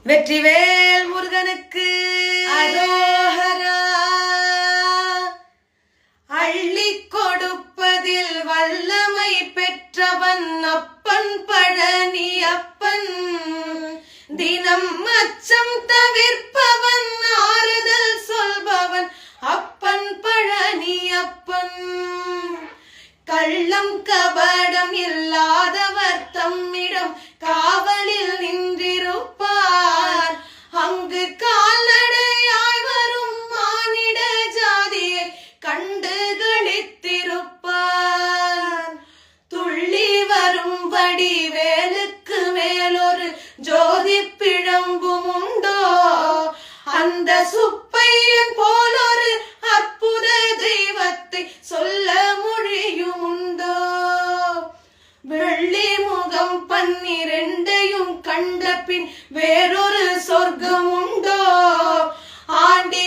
வெற்றிவேல் முருகனுக்கு அரோஹரா. அள்ளி கொடுப்பதில் வல்லமை பெற்றவன் அப்பன் பழனி அப்பன். தினம் அச்சம் தவிர்ப்பவன் ஆறுதல் சொல்பவன் அப்பன் பழனி அப்பன். கள்ளம் கபடம் இல்லாதவர் தம்மிடம் காவலில் நின்றிருப்பார். அங்கு கால்நடையாய் வரும் மானிட ஜாதியை கண்டு களித்திருப்பார். துள்ளி வரும்படி வேலுக்கு மேலொரு ஜோதி பிழம்பும் உண்டோ? அந்த சுப்பையன் போலொரு அற்புத தெய்வத்தை சொல்ல மொழியும் உண்டோ? வெள்ளி முகம் 12 கண்ட பின் வேறொரு சொர்க்கம் உண்டோ? ஆண்டி